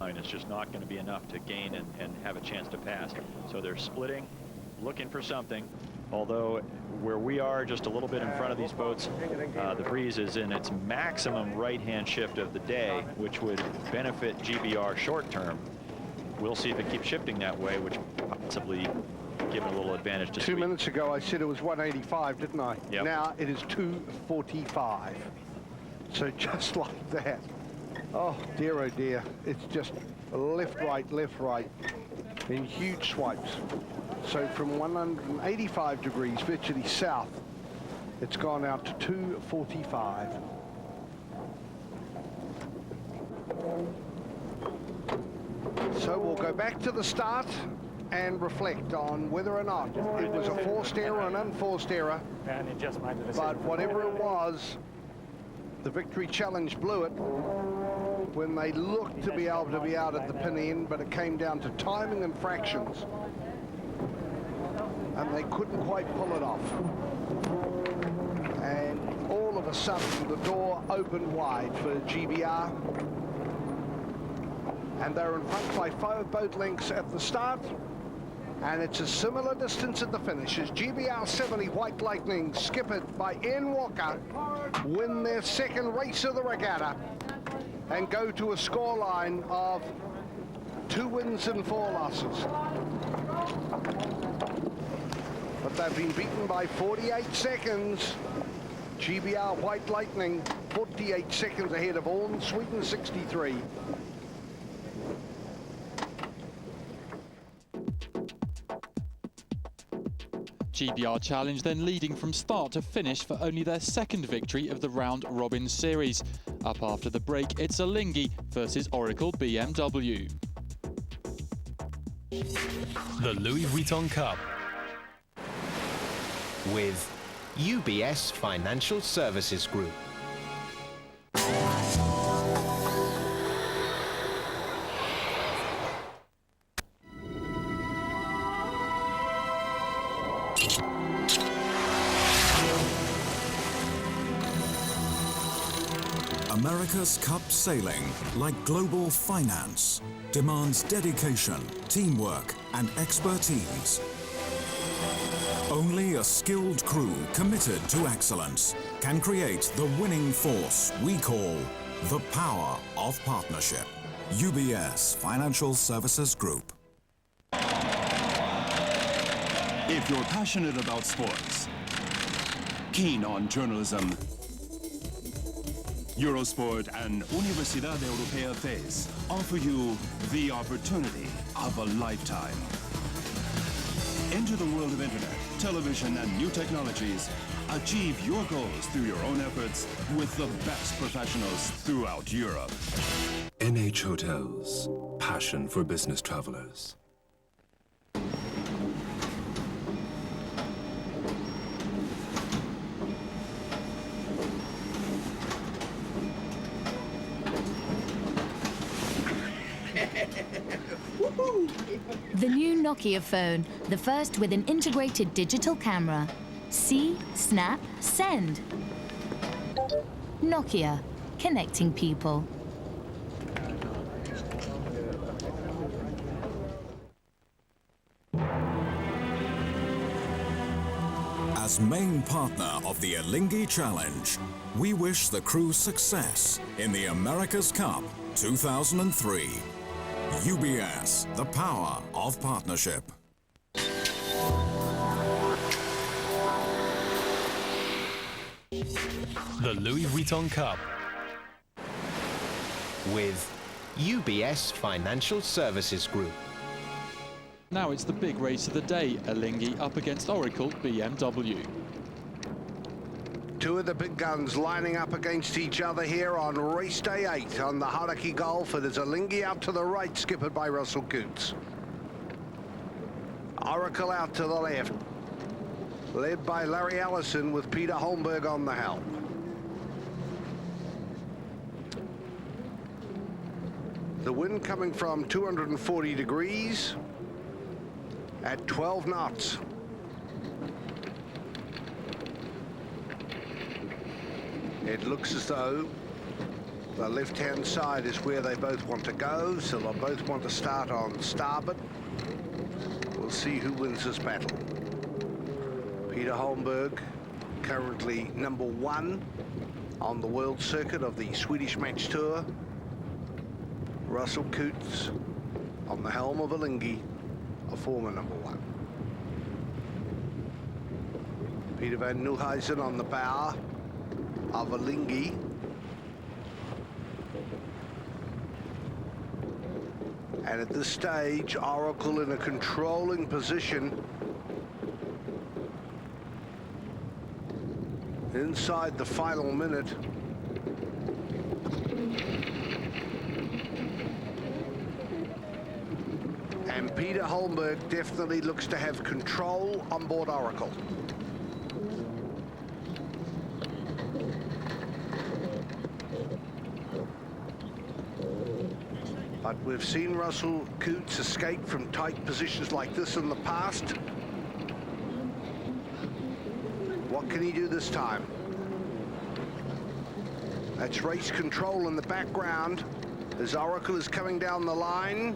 line is just not going to be enough to gain and have a chance to pass. So they're splitting, looking for something. Although where we are just a little bit in front of these boats, the breeze is in its maximum right-hand shift of the day, which would benefit GBR short term. We'll see if it keeps shifting that way, which possibly give it a little advantage to 2 minutes ago I said it was 185, didn't I? Yep. Now it is 245. So just like that. Oh dear, it's just left, right in huge swipes. So from 185 degrees, virtually south, it's gone out to 245. So we'll go back to the start and reflect on whether or not it was a forced error or an unforced error. And it just made the decision. But whatever it was, the Victory Challenge blew it when they looked to be able to be out at the pin end, but it came down to timing and fractions. And they couldn't quite pull it off. And all of a sudden, the door opened wide for GBR. And they're in front by 5 boat lengths at the start. And it's a similar distance at the finish as GBR 70 White Lightning, skippered by Ian Walker, win their second race of the regatta and go to a scoreline of 2 wins and 4 losses. But they've been beaten by 48 seconds. GBR White Lightning 48 seconds ahead of Orn, Sweden 63. GBR Challenge then leading from start to finish for only their second victory of the round-robin series. Up after the break, it's Elingy versus Oracle BMW. The Louis Vuitton Cup with UBS Financial Services Group. America's Cup sailing, like global finance, demands dedication, teamwork, and expertise. Only a skilled crew committed to excellence can create the winning force we call the power of partnership. UBS Financial Services Group. If you're passionate about sports, keen on journalism, Eurosport and Universidad Europea FES offer you the opportunity of a lifetime. Enter the world of internet, television, and new technologies. Achieve your goals through your own efforts with the best professionals throughout Europe. NH Hotels, passion for business travelers. The new Nokia phone, the first with an integrated digital camera. See, snap, send. Nokia, connecting people. As main partner of the Elingy Challenge, we wish the crew success in the America's Cup 2003. UBS, the power of partnership. The Louis Vuitton Cup with UBS Financial Services Group. Now it's the big race of the day, Elingy up against Oracle BMW. Two of the big guns lining up against each other here on race day 8 on the Hauraki Gulf. It is Elingy out to the right, skippered by Russell Coots. Oracle out to the left, led by Larry Allison with Peter Holmberg on the helm. The wind coming from 240 degrees at 12 knots. It looks as though The left-hand side is where they both want to go, so they'll both want to start on starboard. We'll see who wins this battle. Peter Holmberg, currently #1 on the world circuit of the Swedish Match Tour. Russell Coutts on the helm of Elingy, a former #1. Peter van Nieuwhuizen on the bow of Elingy. And at this stage, Oracle in a controlling position inside the final minute. And Peter Holmberg definitely looks to have control on board Oracle. But we've seen Russell Coutts escape from tight positions like this in the past. What can he do this time? That's race control in the background as Oracle is coming down the line.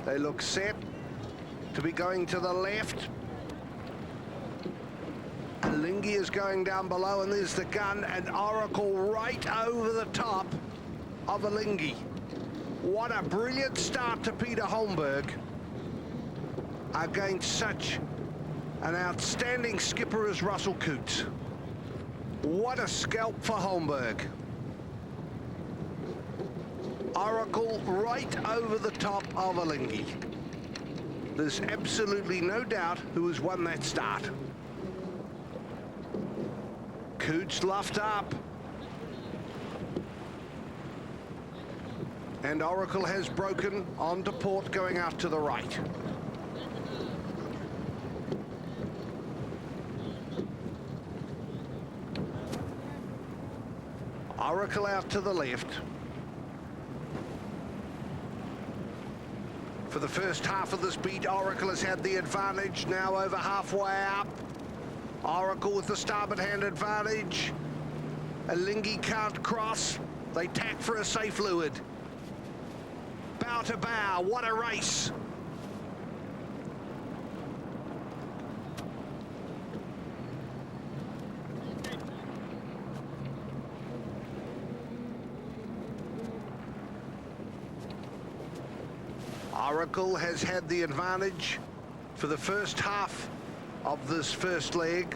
They look set to be going to the left. Elingy is going down below, and there's the gun, and Oracle right over the top of Elingy. What a brilliant start to Peter Holmberg against such an outstanding skipper as Russell Coutts. What a scalp for Holmberg. Oracle right over the top of Elingy. There's absolutely no doubt who has won that start. Coutts luffed up. And Oracle has broken onto port, going out to the right. Oracle out to the left. For the first half of this beat, Oracle has had the advantage, now over halfway up. Oracle with the starboard hand advantage. Elingy can't cross. They tack for a safe leeward. Bow to bow, what a race. Oracle has had the advantage for the first half of this first leg.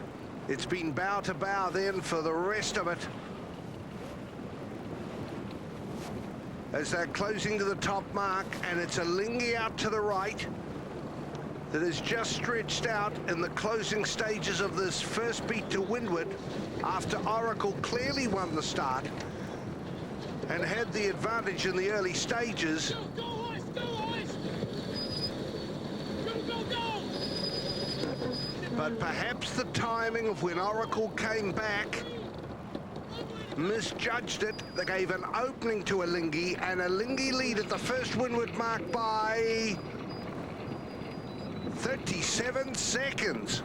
It's been bow to bow then for the rest of it, as they're closing to the top mark, and it's Elingy out to the right that is just stretched out in the closing stages of this first beat to windward, after Oracle clearly won the start and had the advantage in the early stages. But perhaps the timing of when Oracle came back misjudged it. They gave an opening to Elingy, and Elingy lead at the first windward mark by 37 seconds.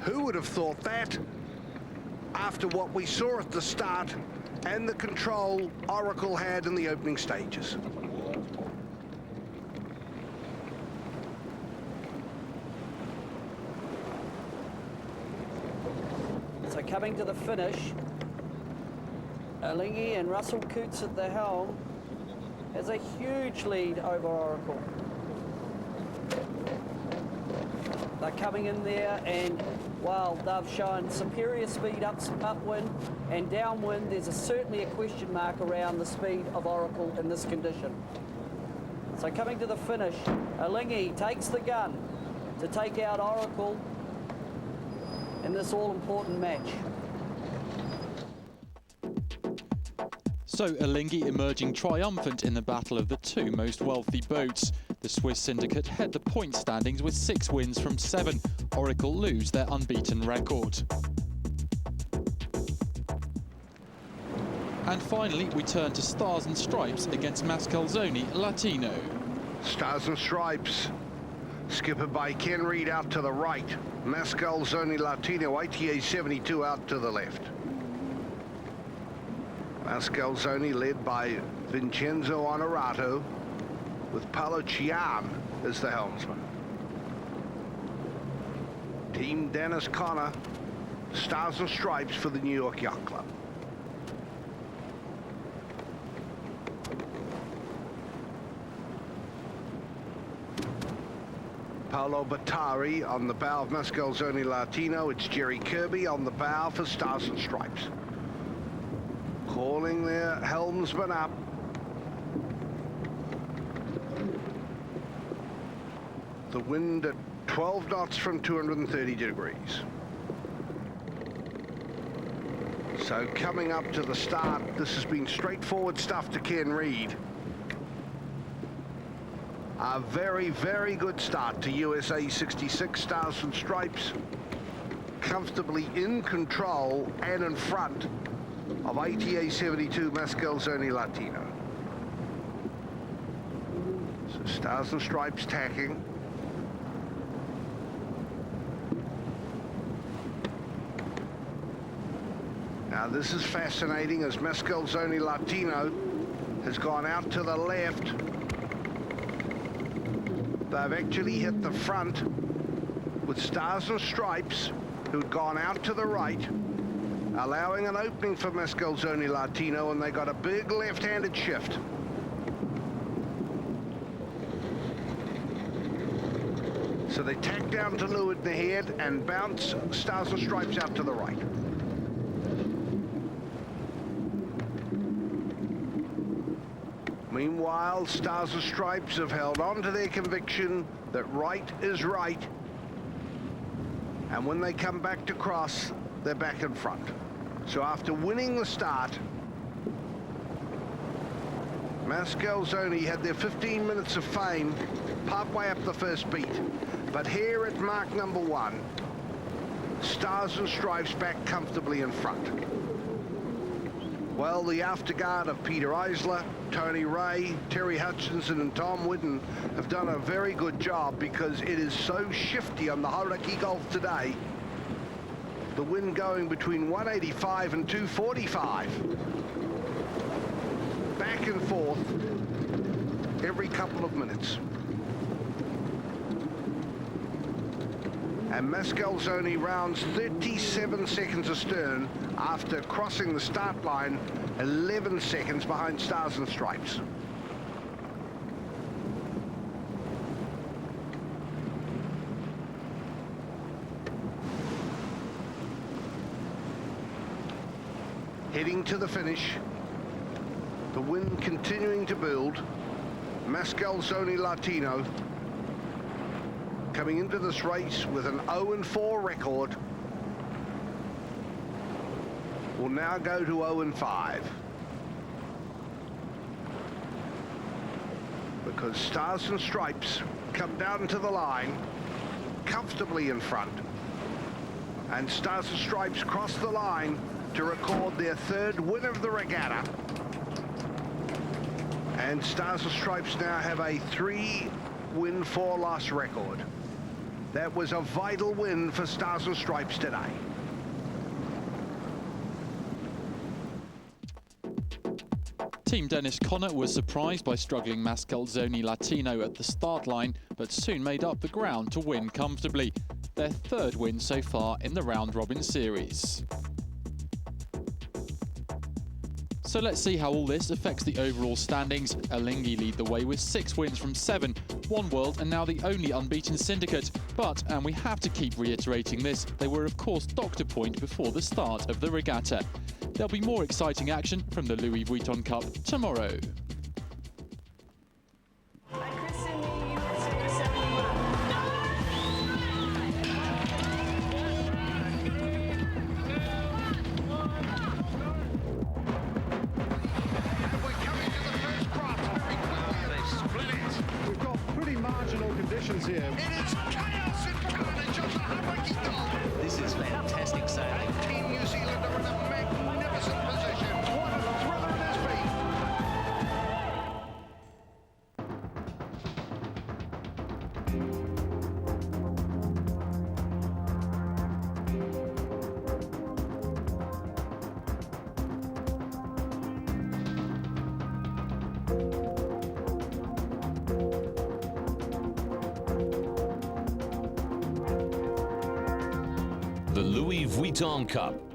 Who would have thought that after what we saw at the start and the control Oracle had in the opening stages? So coming to the finish, Elingy and Russell Coutts at the helm has a huge lead over Oracle. They're coming in there, and while they've shown superior speed upwind and downwind, there's certainly a question mark around the speed of Oracle in this condition. So coming to the finish, Elingy takes the gun to take out Oracle in this all-important match. So Elingy emerging triumphant in the battle of the two most wealthy boats. The Swiss syndicate head the point standings with 6 wins from 7. Oracle lose their unbeaten record. And finally, we turn to Stars and Stripes against Mascalzoni Latino. Stars and Stripes, skippered by Ken Reid out to the right. Mascalzoni Latino, ATA 72 out to the left. Mascalzoni led by Vincenzo Onorato, with Paolo Cian as the helmsman. Team Dennis Connor, Stars and Stripes for the New York Yacht Club. Paolo Battari on the bow of Mascalzoni Latino. It's Jerry Kirby on the bow for Stars and Stripes. Calling their helmsman up. The wind at 12 knots from 230 degrees. So coming up to the start, this has been straightforward stuff to Ken Reed. A very, very good start to USA 66 Stars and Stripes. Comfortably in control and in front of ATA 72 Mascalzoni Latino. So Stars and Stripes tacking. Now this is fascinating as Mascalzoni Latino has gone out to the left. They've actually hit the front with Stars and Stripes, who'd gone out to the right, allowing an opening for Mascalzoni Latino, and they got a big left-handed shift. So they tack down to leeward in the head and bounce Stars and Stripes out to the right. Meanwhile, Stars and Stripes have held on to their conviction that right is right. And when they come back to cross, they're back in front. So after winning the start, Mascalzoni had their 15 minutes of fame partway up the first beat. But here at mark number 1, Stars and Stripes back comfortably in front. Well, the afterguard of Peter Eisler, Tony Ray, Terry Hutchinson and Tom Whidden have done a very good job because it is so shifty on the Hauraki Gulf today. The wind going between 185 and 245. Back and forth every couple of minutes. And Mascalzoni rounds 37 seconds astern after crossing the start line, 11 seconds behind Stars and Stripes. Heading to the finish, the wind continuing to build. Mascalzoni Latino coming into this race with an 0-4 record, will now go to 0-5. Because Stars and Stripes come down to the line, comfortably in front. And Stars and Stripes cross the line to record their 3rd win of the regatta. And Stars and Stripes now have a 3-win, 4-loss record. That was a vital win for Stars and Stripes today. Team Dennis Connor was surprised by struggling Mascalzoni Latino at the start line, but soon made up the ground to win comfortably. Their 3rd win so far in the round-robin series. So let's see how all this affects the overall standings. Elingy lead the way with 6 wins from 7, 1 world and now the only unbeaten syndicate. But, and we have to keep reiterating this, they were of course docked a point before the start of the regatta. There'll be more exciting action from the Louis Vuitton Cup tomorrow. Here. It is chaos and carnage on the Hauraki Gulf. This is fantastic sailing. Team New Zealand are in a magnificent position. What a thriller it has The Louis Vuitton Cup.